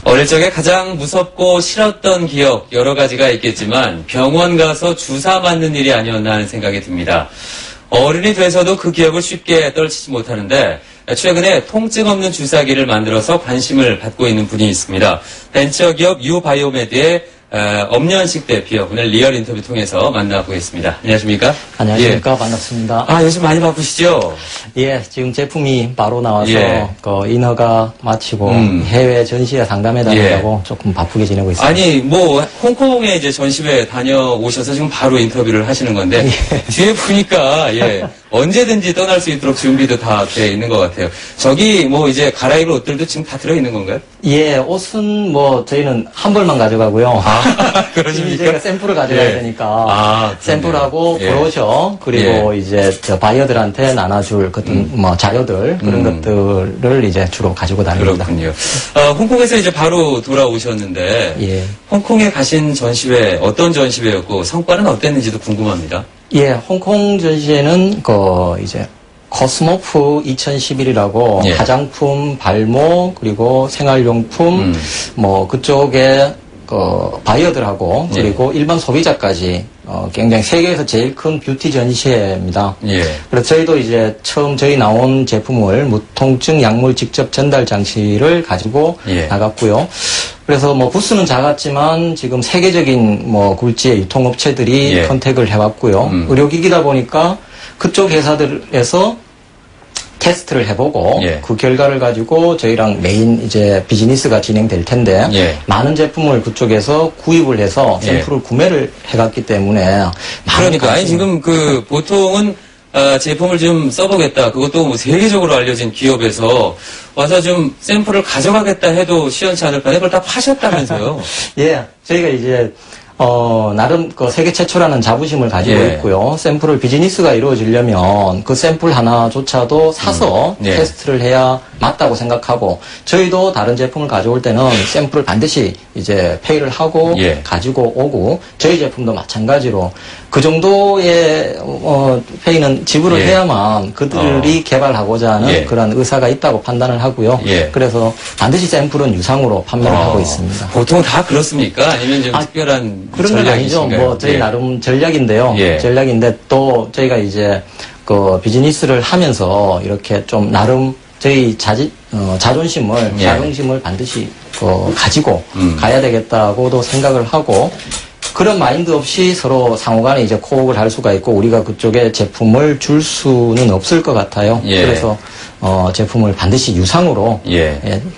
어릴 적에 가장 무섭고 싫었던 기억 여러 가지가 있겠지만 병원 가서 주사 맞는 일이 아니었나 하는 생각이 듭니다. 어른이 돼서도 그 기억을 쉽게 떨치지 못하는데 최근에 통증 없는 주사기를 만들어서 관심을 받고 있는 분이 있습니다. 벤처기업 유바이오메드의 엄연식 대표, 오늘 리얼 인터뷰 통해서 만나보겠습니다. 안녕하십니까? 안녕하십니까? 예. 반갑습니다. 요즘 많이 바쁘시죠? 예, 지금 제품이 바로 나와서 그 인허가 마치고 해외 전시회 상담회 다니려고 조금 바쁘게 지내고 있습니다. 아니, 홍콩에 이제 전시회 다녀오셔서 지금 바로 인터뷰를 하시는 건데 뒤에 보니까 언제든지 떠날 수 있도록 준비도 다 돼 있는 것 같아요. 저기 이제 갈아입을 옷들도 지금 다 들어있는 건가요? 예, 옷은 저희는 한 벌만 가져가고요. 그러십니까? 저희가 샘플을 가져가야 되니까 샘플하고 브로셔 그리고 이제 저 바이어들한테 나눠줄 어떤 자료들 그런 것들을 이제 주로 가지고 다닙니다. 그렇군요. 홍콩에서 이제 바로 돌아오셨는데 홍콩에 가신 전시회 어떤 전시회였고 성과는 어땠는지도 궁금합니다. 예, 홍콩 전시회는 이제 코스모프 2011이라고 화장품, 발모 그리고 생활용품 그쪽에 바이어들하고 그리고 일반 소비자까지 굉장히 세계에서 제일 큰 뷰티 전시회입니다. 그래서 저희도 이제 처음 저희 나온 제품을 무통증 약물 직접 전달 장치를 가지고 나갔고요. 그래서 부스는 작았지만 지금 세계적인 굴지의 유통업체들이 컨택을 해왔고요. 의료기기다 보니까 그쪽 회사들에서 테스트를 해보고 그 결과를 가지고 저희랑 메인 이제 비즈니스가 진행될 텐데 많은 제품을 그쪽에서 구입을 해서 샘플을 구매를 해갔기 때문에 그러니까 지금 보통은 제품을 좀 써보겠다. 그것도 세계적으로 알려진 기업에서 와서 좀 샘플을 가져가겠다 해도 시원치 않을 거네. 그걸 다 파셨다면서요? 예, 저희가 이제 나름 세계 최초라는 자부심을 가지고 있고요. 샘플을 비즈니스가 이루어지려면 그 샘플 하나조차도 사서 테스트를 해야 맞다고 생각하고 저희도 다른 제품을 가져올 때는 샘플을 반드시 이제 페이를 하고 가지고 오고 저희 제품도 마찬가지로 그 정도의 페이는 지불을 해야만 그들이 개발하고자 하는 그런 의사가 있다고 판단을 하고요. 그래서 반드시 샘플은 유상으로 판매를 하고 있습니다. 보통 다 그렇습니까? 아니면 좀 특별한 그런 건 아니죠. 저희 나름 전략인데요. 전략인데 또 저희가 이제 비즈니스를 하면서 이렇게 좀 나름 저희 자존심을, 자긍심을 반드시 가지고 가야 되겠다고도 생각을 하고 그런 마인드 없이 서로 상호간에 이제 코업을 할 수가 있고 우리가 그쪽에 제품을 줄 수는 없을 것 같아요. 그래서 제품을 반드시 유상으로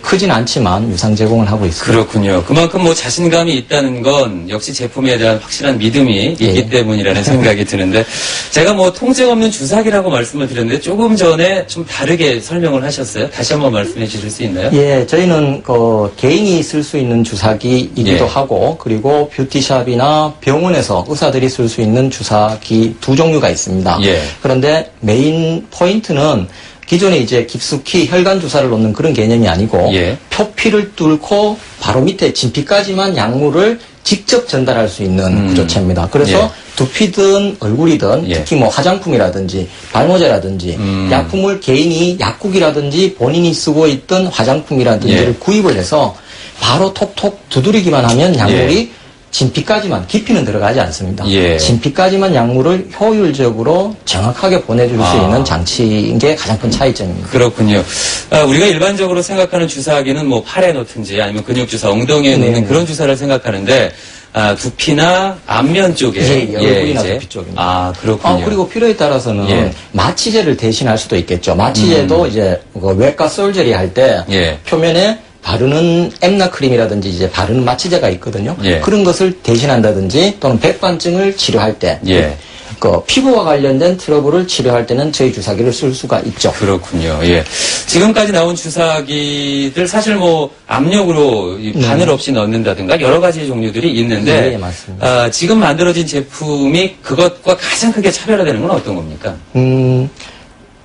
크진 않지만 유상 제공을 하고 있습니다. 그렇군요. 그만큼 자신감이 있다는 건 역시 제품에 대한 확실한 믿음이 있기 때문이라는 생각이 드는데 제가 통증 없는 주사기라고 말씀을 드렸는데 조금 전에 좀 다르게 설명을 하셨어요. 다시 한번 말씀해 주실 수 있나요? 예, 저희는 개인이 쓸 수 있는 주사기이기도 하고 그리고 뷰티샵이나 병원에서 의사들이 쓸 수 있는 주사기 두 종류가 있습니다. 그런데 메인 포인트는 기존에 이제 깊숙이 혈관 주사를 놓는 그런 개념이 아니고 표피를 뚫고 바로 밑에 진피까지만 약물을 직접 전달할 수 있는 구조체입니다. 그래서 두피든 얼굴이든 특히 화장품이라든지 발모제라든지 약품을 개인이 약국이라든지 본인이 쓰고 있던 화장품이라든지를 구입을 해서 바로 톡톡 두드리기만 하면 약물이 진피까지만, 깊이는 들어가지 않습니다. 진피까지만 약물을 효율적으로 정확하게 보내줄 수 있는 장치인 게 가장 큰 차이점입니다. 그렇군요. 우리가 일반적으로 생각하는 주사기는 팔에 놓든지 아니면 근육주사, 엉덩이에 놓는 그런 주사를 생각하는데 두피나 앞면 쪽에 얼굴이나 두피 쪽입니다. 그렇군요. 그리고 필요에 따라서는 마취제를 대신할 수도 있겠죠. 마취제도 이제 외과 솔저리 할 때 표면에 바르는 엠나 크림이라든지 이제 바르는 마취제가 있거든요. 그런 것을 대신한다든지 또는 백반증을 치료할 때 피부와 관련된 트러블을 치료할 때는 저희 주사기를 쓸 수가 있죠. 그렇군요. 예. 지금까지 나온 주사기들 사실 뭐 압력으로 바늘 없이 넣는다든가 여러 가지 종류들이 있는데 네, 맞습니다. 지금 만들어진 제품이 그것과 가장 크게 차별화되는 건 어떤 겁니까?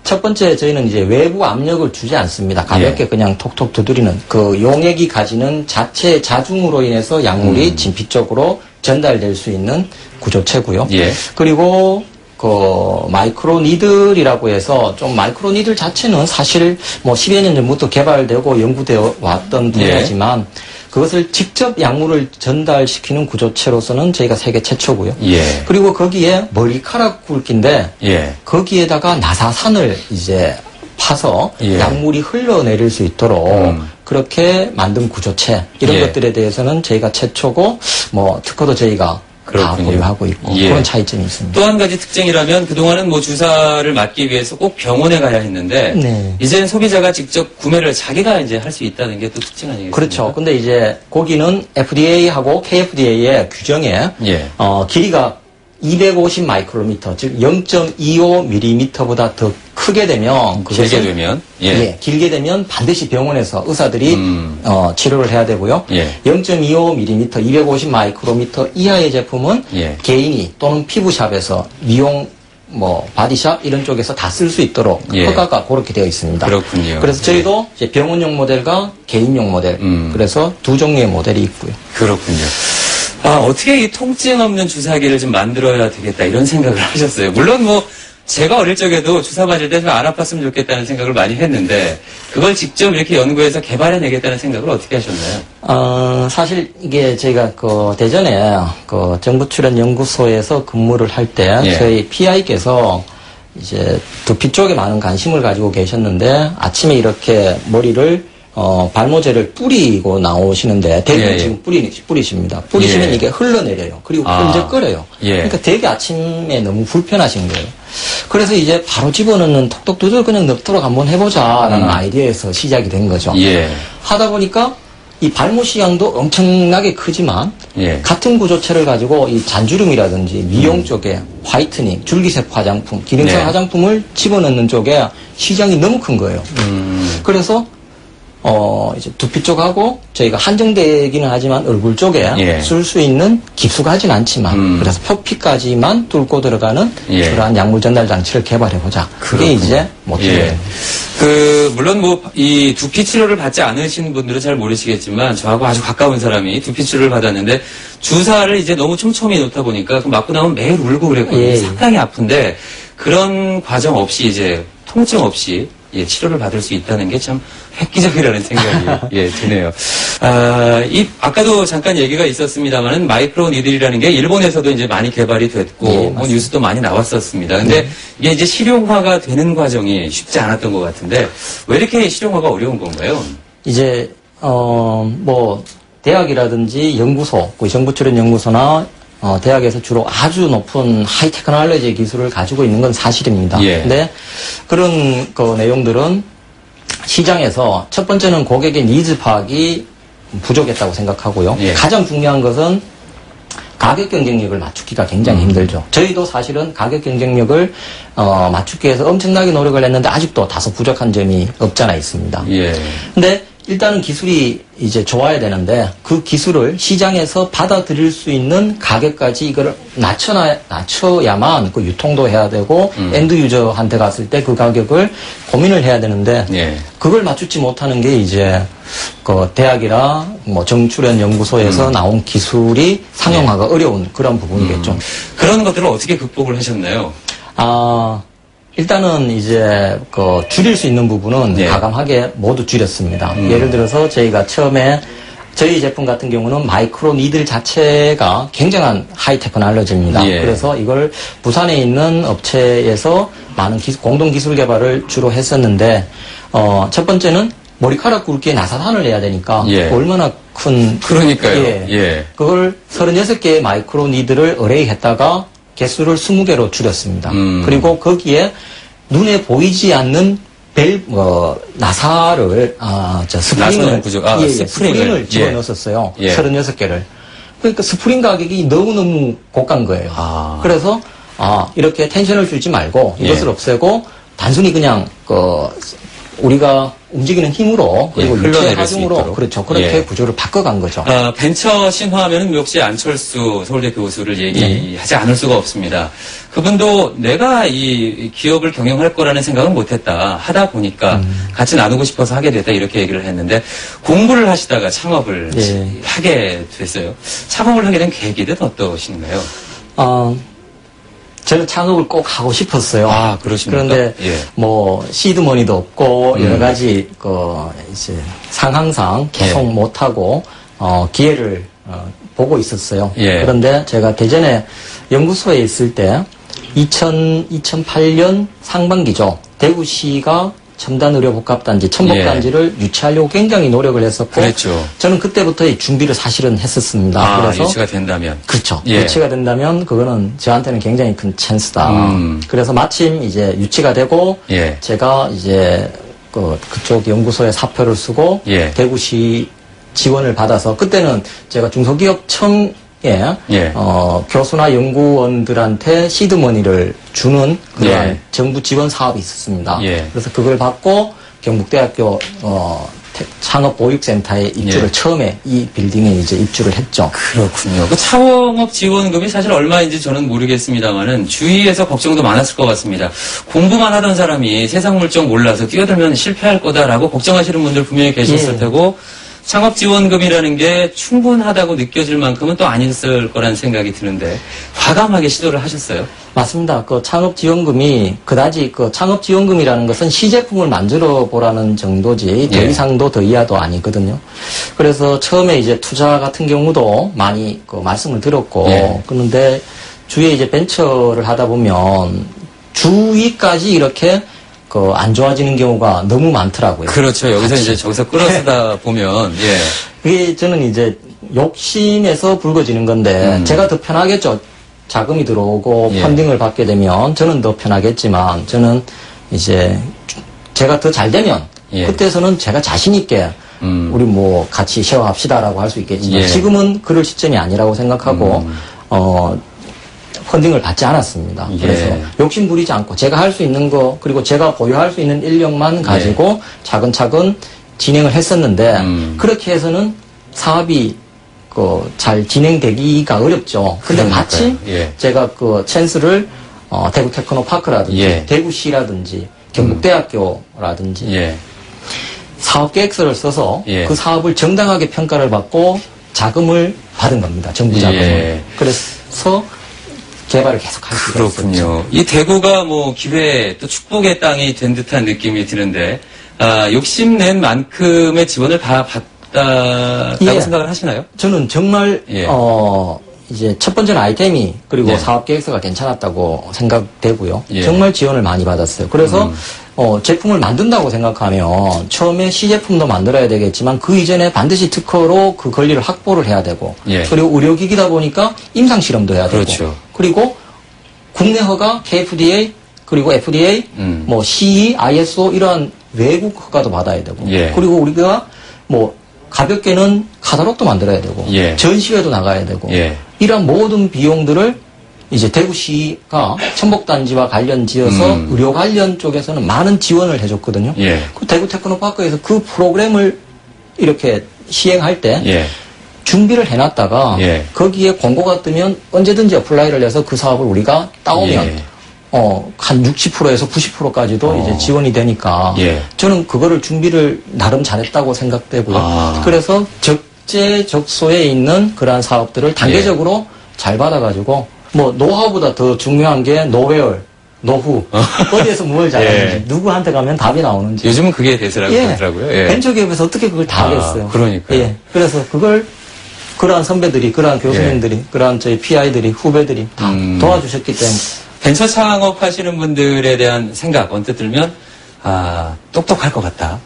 첫 번째 저희는 이제 외부 압력을 주지 않습니다. 가볍게 그냥 톡톡 두드리는 그 용액이 가지는 자체 자중으로 인해서 약물이 진피 쪽으로 전달될 수 있는 구조체고요. 예. 그리고 그 마이크로 니들이라고 해서 좀 마이크로 니들 자체는 사실 뭐 10여 년 전부터 개발되고 연구되어 왔던 분야지만 그것을 직접 약물을 전달시키는 구조체로서는 저희가 세계 최초고요. 예. 그리고 거기에 머리카락 굵기인데 예. 거기에다가 나사산을 이제 파서 예. 약물이 흘러내릴 수 있도록 그렇게 만든 구조체 이런 예. 것들에 대해서는 저희가 최초고 뭐 특허도 저희가 다 그렇군요. 보유하고 있고 예. 그런 차이점이 있습니다. 또 한 가지 특징이라면 그동안은 뭐 주사를 맞기 위해서 꼭 병원에 가야 했는데 네. 이제는 소비자가 직접 구매를 자기가 이제 할 수 있다는 게 또 특징 아니겠습니까? 그렇죠. 근데 이제 거기는 FDA하고 KFDA의 규정에 예. 길이가 250 마이크로미터, 즉 0.25mm보다 더 크게 되면 길게 되면 예, 길게 되면 반드시 병원에서 의사들이 치료를 해야 되고요. 예. 0.25mm, 250 마이크로미터 이하의 제품은 예. 개인이 또는 피부샵에서 미용 뭐 바디샵 이런 쪽에서 다 쓸 수 있도록 예. 허가가 그렇게 되어 있습니다. 그렇군요. 그래서 저희도 이제 병원용 모델과 개인용 모델 그래서 두 종류의 모델이 있고요. 그렇군요. 어떻게 이 통증 없는 주사기를 좀 만들어야 되겠다 이런 생각을 하셨어요. 물론 뭐 제가 어릴 적에도 주사 맞을 때 좀 안 아팠으면 좋겠다는 생각을 많이 했는데 그걸 직접 이렇게 연구해서 개발해내겠다는 생각을 어떻게 하셨나요? 사실 이게 저희가 그 대전에 그 정부 출연 연구소에서 근무를 할 때 예. 저희 PI께서 이제 두피 쪽에 많은 관심을 가지고 계셨는데 아침에 이렇게 머리를 발모제를 뿌리고 나오시는데 대부분 예. 지금 뿌리십니다. 뿌리시면 예. 이게 흘러내려요. 그리고 끈적거려요. 예. 그러니까 되게 아침에 너무 불편하신 거예요. 그래서 이제 바로 집어넣는 톡톡 두들 그냥 넣도록 한번 해보자라는 아이디어에서 시작이 된 거죠. 예. 하다 보니까 이 발모시향도 엄청나게 크지만 예. 같은 구조체를 가지고 이 잔주름이라든지 미용 쪽에 화이트닝, 줄기세포 화장품, 기능성 네. 화장품을 집어넣는 쪽에 시장이 너무 큰 거예요. 그래서 이제 두피 쪽하고 저희가 한정되기는 하지만 얼굴 쪽에 예. 쓸 수 있는 깊숙 하진 않지만 그래서 표피까지만 뚫고 들어가는 예. 그러한 약물 전달 장치를 개발해보자. 그게 그렇군요. 이제 모티브예요. 예. 물론 뭐, 이 두피 치료를 받지 않으신 분들은 잘 모르시겠지만, 저하고 아주 가까운 사람이 두피 치료를 받았는데, 주사를 이제 너무 촘촘히 놓다 보니까, 그 맞고 나면 매일 울고 그랬거든요. 예. 상당히 아픈데, 그런 과정 없이 이제, 통증 없이, 치료를 받을 수 있다는 게 참 획기적이라는 생각이 드네요. 아까도 잠깐 얘기가 있었습니다만은 마이크로 니들이라는 게 일본에서도 이제 많이 개발이 됐고 뭐 뉴스도 많이 나왔었습니다. 근데 이게 이제 실용화가 되는 과정이 쉽지 않았던 것 같은데 왜 이렇게 실용화가 어려운 건가요? 이제 뭐 대학이라든지 연구소, 정부 출연 연구소나 대학에서 주로 아주 높은 하이 테크놀로지 기술을 가지고 있는 건 사실입니다. 예. 근데 그런 그 내용들은 시장에서 첫 번째는 고객의 니즈 파악이 부족했다고 생각하고요. 예. 가장 중요한 것은 가격 경쟁력을 맞추기가 굉장히 힘들죠. 저희도 사실은 가격 경쟁력을 맞추기 위해서 엄청나게 노력을 했는데 아직도 다소 부족한 점이 없잖아 있습니다. 예. 근데 일단은 기술이 이제 좋아야 되는데 그 기술을 시장에서 받아들일 수 있는 가격까지 이걸 낮춰야만 그 유통도 해야 되고 엔드 유저한테 갔을 때 그 가격을 고민을 해야 되는데 예. 그걸 맞추지 못하는 게 이제 그 대학이라 뭐 정출연 연구소에서 나온 기술이 상용화가 어려운 그런 부분이겠죠. 그런 것들을 어떻게 극복을 하셨나요? 일단은 이제 그 줄일 수 있는 부분은 네. 과감하게 모두 줄였습니다. 예를 들어서 저희가 처음에 저희 제품 같은 경우는 마이크로 니들 자체가 굉장한 하이 테크놀로지입니다. 예. 그래서 이걸 부산에 있는 업체에서 많은 공동 기술 개발을 주로 했었는데 첫 번째는 머리카락 굵기에 나사산을 내야 되니까 예. 얼마나 큰 그러니까요. 예. 그걸 36개의 마이크로 니들을 의뢰했다가 개수를 20개로 줄였습니다. 그리고 거기에 눈에 보이지 않는 나사를, 스프링을, 스프링을 집어넣었어요. 예. 36개를. 그러니까 스프링 가격이 너무너무 고가인 거예요. 그래서 이렇게 텐션을 주지 말고 이것을 예. 없애고 단순히 그냥 우리가 움직이는 힘으로 그리고 유체 하중으로 그렇죠. 그렇게 구조를 바꿔간 거죠. 벤처 신화하면은 역시 안철수 서울대 교수를 얘기하지 않을 수가 없습니다. 그분도 내가 이 기업을 경영할 거라는 생각은 못했다. 하다 보니까 같이 나누고 싶어서 하게 됐다 이렇게 얘기를 했는데 공부를 하시다가 창업을 하게 됐어요. 창업을 하게 된 계기는 어떠신가요? 저는 창업을 꼭 하고 싶었어요. 그러십니까? 그런데 뭐 시드머니도 없고 여러 가지 이제 상황상 계속 못 하고 기회를 보고 있었어요. 그런데 제가 대전에 연구소에 있을 때 2008년 상반기죠. 대구시가 첨단의료복합단지, 첨복단지를 유치하려고 굉장히 노력을 했었고, 그랬죠. 저는 그때부터 이 준비를 사실은 했었습니다. 그래서 유치가 된다면. 그렇죠. 유치가 된다면 그거는 저한테는 굉장히 큰 찬스다. 그래서 마침 이제 유치가 되고, 제가 이제 그쪽 연구소에 사표를 쓰고, 대구시 지원을 받아서, 그때는 제가 중소기업청에 교수나 연구원들한테 시드머니를 주는 그런 정부 지원 사업이 있었습니다. 그래서 그걸 받고 경북대학교 창업보육센터에 입주를 처음에 이 빌딩에 이제 입주를 했죠. 그렇군요. 그 창업 지원금이 사실 얼마인지 저는 모르겠습니다만은 주위에서 걱정도 많았을 것 같습니다. 공부만 하던 사람이 세상 물정 몰라서 뛰어들면 실패할 거다라고 걱정하시는 분들 분명히 계셨을 테고 창업지원금이라는 게 충분하다고 느껴질 만큼은 또 아니었을 거라는 생각이 드는데 과감하게 시도를 하셨어요? 맞습니다. 그 창업지원금이 그다지 창업지원금이라는 것은 시제품을 만들어 보라는 정도지 더 이상도 더 이하도 아니거든요. 그래서 처음에 이제 투자 같은 경우도 많이 말씀을 들었고 그런데 주위에 이제 벤처를 하다 보면 주위까지 이렇게 안 좋아지는 경우가 너무 많더라고요. 그렇죠. 여기서 이제 저기서 끌어쓰다 보면, 그게 저는 이제 욕심에서 불거지는 건데, 제가 더 편하겠죠. 자금이 들어오고 펀딩을 받게 되면 저는 더 편하겠지만, 저는 이제 제가 더 잘 되면, 그때서는 제가 자신있게, 우리 뭐 같이 쉐어합시다라고 할 수 있겠지만, 지금은 그럴 시점이 아니라고 생각하고, 펀딩을 받지 않았습니다. 그래서 욕심 부리지 않고 제가 할 수 있는 거 그리고 제가 보유할 수 있는 인력만 가지고 차근차근 진행을 했었는데 그렇게 해서는 사업이 잘 진행되기가 어렵죠. 근데 마침 제가 찬스를 대구 테크노파크라든지 대구시라든지 경북대학교라든지 사업 계획서를 써서 그 사업을 정당하게 평가를 받고 자금을 받은 겁니다. 정부 자금을. 그래서 개발을 계속 할 수가 있었죠. 그렇군요. 이 대구가 뭐 기회 또 축복의 땅이 된 듯한 느낌이 드는데 욕심낸 만큼의 지원을 다 받았다고 생각을 하시나요? 저는 정말 이제 첫 번째는 아이템이 그리고 사업 계획서가 괜찮았다고 생각되고요. 정말 지원을 많이 받았어요. 그래서 제품을 만든다고 생각하면 처음에 시제품도 만들어야 되겠지만 그 이전에 반드시 특허로 그 권리를 확보를 해야 되고 그리고 의료기기다 보니까 임상실험도 해야 되고 그리고 국내 허가 KFDA 그리고 FDA 뭐 CE, ISO 이러한 외국 허가도 받아야 되고 그리고 우리가 뭐 가볍게는 카탈로그도 만들어야 되고 전시회도 나가야 되고 이런 모든 비용들을 이제 대구시가 첨복단지와 관련 지어서 의료 관련 쪽에서는 많은 지원을 해줬거든요. 그 대구 테크노파크에서 그 프로그램을 이렇게 시행할 때 준비를 해놨다가 거기에 공고가 뜨면 언제든지 어플라이를 해서 그 사업을 우리가 따오면 한 60%에서 90%까지도 이제 지원이 되니까 저는 그거를 준비를 나름 잘했다고 생각되고요. 그래서 적재적소에 있는 그러한 사업들을 단계적으로 잘 받아가지고 뭐 노하우보다 더 중요한 게 노웨얼, 노후 어디에서 뭘 잘하는지 누구한테 가면 답이 나오는지 요즘은 그게 대세라고 그러더라고요. 벤처기업에서 어떻게 그걸 다 하겠어요. 그러니까요. 그래서 그걸 그러한 선배들이, 그러한 교수님들이, 그러한 저희 PI들이, 후배들이 다 도와주셨기 때문에. 벤처 창업하시는 분들에 대한 생각 언뜻 들면 똑똑할 것 같다.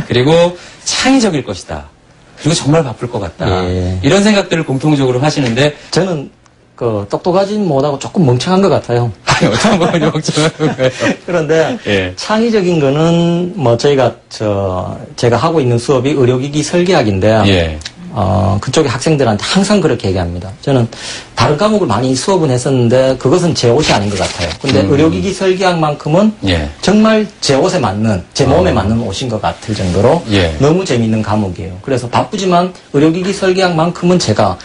그리고 창의적일 것이다. 그리고 정말 바쁠 것 같다. 이런 생각들을 공통적으로 하시는데 저는 똑똑하진 못하고 조금 멍청한 것 같아요. 어떤 부분이 멍청한 건가요? 그런데 창의적인 거는 뭐 제가 하고 있는 수업이 의료기기 설계학인데 그쪽의 학생들한테 항상 그렇게 얘기합니다. 저는 다른 과목을 많이 수업은 했었는데 그것은 제 옷이 아닌 것 같아요. 근데 의료기기 설계학만큼은 예. 정말 제 옷에 맞는, 제 몸에 맞는 옷인 것 같을 정도로 예. 너무 재미있는 과목이에요. 그래서 바쁘지만 의료기기 설계학만큼은 제가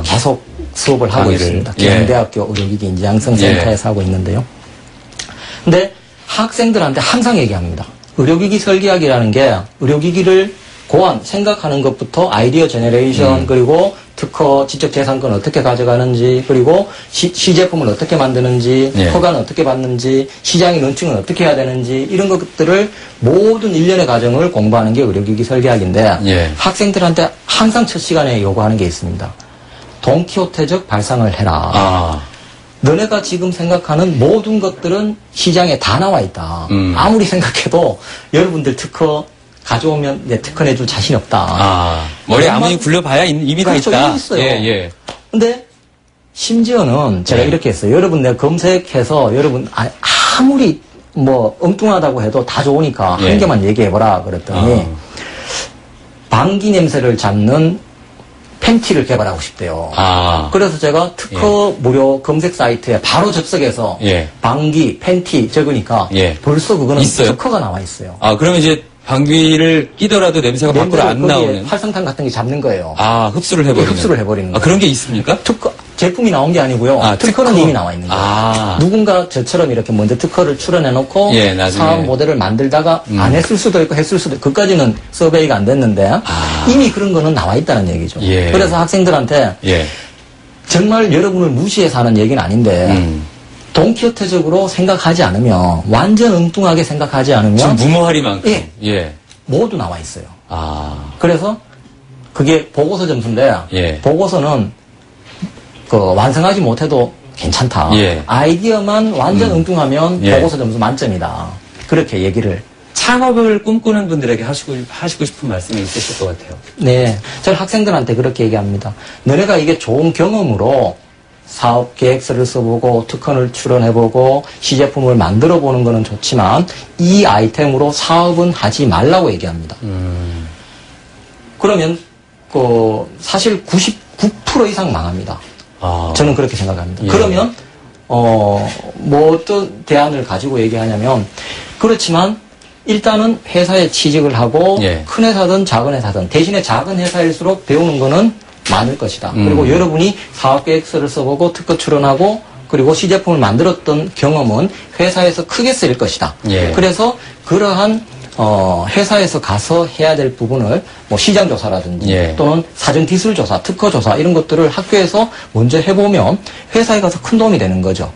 계속 수업을 하고 있습니다. 경희대학교 의료기기 인지양성센터에서 하고 있는데요. 근데 학생들한테 항상 얘기합니다. 의료기기 설계학이라는 게 의료기기를 고안, 생각하는 것부터 아이디어 제너레이션, 그리고 특허, 지적재산권 어떻게 가져가는지, 그리고 시제품을 어떻게 만드는지, 허가는 어떻게 받는지, 시장의 런칭은 어떻게 해야 되는지, 이런 것들을 모든 일련의 과정을 공부하는 게 의료기기 설계학인데, 학생들한테 항상 첫 시간에 요구하는 게 있습니다. 돈키호테적 발상을 해라. 너네가 지금 생각하는 모든 것들은 시장에 다 나와 있다. 아무리 생각해도 여러분들 특허 가져오면 내 특허 내줄 자신 없다. 머리에 아무리 굴려봐야 이미 그렇죠, 다 있다. 이미 있어요. 예. 근데 심지어는 제가 이렇게 했어요. 여러분 내가 검색해서 여러분 아무리 뭐 엉뚱하다고 해도 다 좋으니까 한 개만 얘기해보라 그랬더니 방귀 냄새를 잡는 팬티를 개발하고 싶대요. 그래서 제가 특허 무료 검색 사이트에 바로 접속해서 방귀, 팬티 적으니까 벌써 그거는 있어요? 특허가 나와 있어요. 그러면 이제 방귀를 끼더라도 냄새가 밖으로 안 나오는. 활성탄 같은 게 잡는 거예요. 흡수를 해버리는. 흡수를 해버리는 거예요. 그런 게 있습니까? 특허, 제품이 나온 게 아니고요. 특허는 이미 나와 있는 거예요. 누군가 저처럼 이렇게 먼저 특허를 출원해놓고 사업 모델을 만들다가 안 했을 수도 있고 했을 수도 있고 그까지는 서베이가 안 됐는데 이미 그런 거는 나와 있다는 얘기죠. 그래서 학생들한테 정말 여러분을 무시해서 하는 얘기는 아닌데 돈키호테적으로 생각하지 않으면 완전 엉뚱하게 생각하지 않으면 좀 무모하리만큼 모두 나와 있어요. 그래서 그게 보고서 점수인데 보고서는 완성하지 못해도 괜찮다. 아이디어만 완전 엉뚱하면 보고서 점수 만점이다. 그렇게 얘기를. 창업을 꿈꾸는 분들에게 하시고 싶은 말씀이 있으실 것 같아요. 네. 저는 학생들한테 그렇게 얘기합니다. 너네가 이게 좋은 경험으로 사업 계획서를 써보고 특허를 출원해보고 시제품을 만들어보는 거는 좋지만 이 아이템으로 사업은 하지 말라고 얘기합니다. 그러면 사실 99% 이상 망합니다. 저는 그렇게 생각합니다. 그러면 뭐 어떤 대안을 가지고 얘기하냐면 그렇지만 일단은 회사에 취직을 하고 큰 회사든 작은 회사든 대신에 작은 회사일수록 배우는 거는 많을 것이다. 그리고 여러분이 사업계획서를 써보고 특허 출원하고 그리고 시제품을 만들었던 경험은 회사에서 크게 쓰일 것이다. 그래서 그러한 회사에서 가서 해야 될 부분을 뭐 시장조사라든지 또는 사전기술조사, 특허조사 이런 것들을 학교에서 먼저 해보면 회사에 가서 큰 도움이 되는 거죠.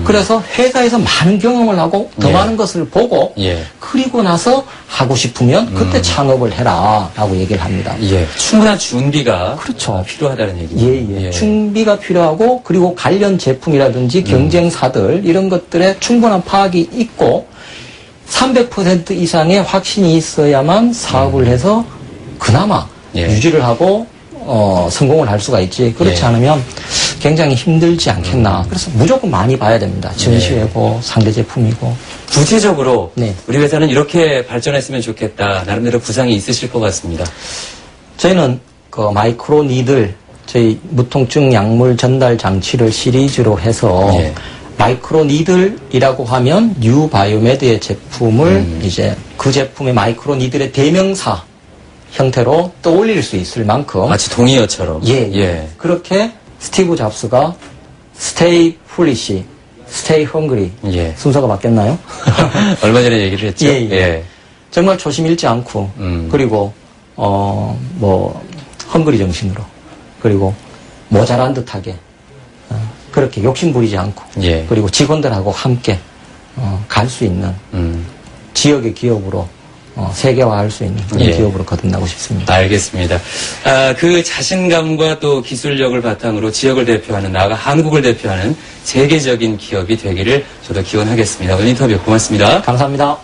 그래서 회사에서 많은 경험을 하고 더 많은 것을 보고 그리고 나서 하고 싶으면 그때 창업을 해라 라고 얘기를 합니다. 충분한 준비가 그렇죠. 필요하다는 얘기죠. 준비가 필요하고 그리고 관련 제품이라든지 경쟁사들 이런 것들에 충분한 파악이 있고 300% 이상의 확신이 있어야만 사업을 해서 그나마 유지를 하고 성공을 할 수가 있지. 그렇지 않으면 굉장히 힘들지 않겠나. 그래서 무조건 많이 봐야 됩니다. 전시회고 상대 제품이고. 구체적으로 우리 회사는 이렇게 발전했으면 좋겠다. 나름대로 구상이 있으실 것 같습니다. 저희는 마이크로 니들 저희 무통증 약물 전달 장치를 시리즈로 해서 마이크로 니들이라고 하면 뉴바이오메드의 제품을 이제 그 제품의 마이크로 니들의 대명사 형태로 떠올릴 수 있을 만큼 마치 동의어처럼 그렇게 스티브 잡스가 스테이 폴리시, 스테이 헝그리 순서가 바뀌었나요? 얼마 전에 얘기를 했죠. 정말 조심 잃지 않고 그리고 뭐 헝그리 정신으로 그리고 모자란 듯하게 그렇게 욕심 부리지 않고 그리고 직원들하고 함께 갈 수 있는 지역의 기업으로 세계화할 수 있는 그런 기업으로 거듭나고 싶습니다. 알겠습니다. 그 자신감과 또 기술력을 바탕으로 지역을 대표하는 나아가 한국을 대표하는 세계적인 기업이 되기를 저도 기원하겠습니다. 오늘 인터뷰 고맙습니다. 감사합니다.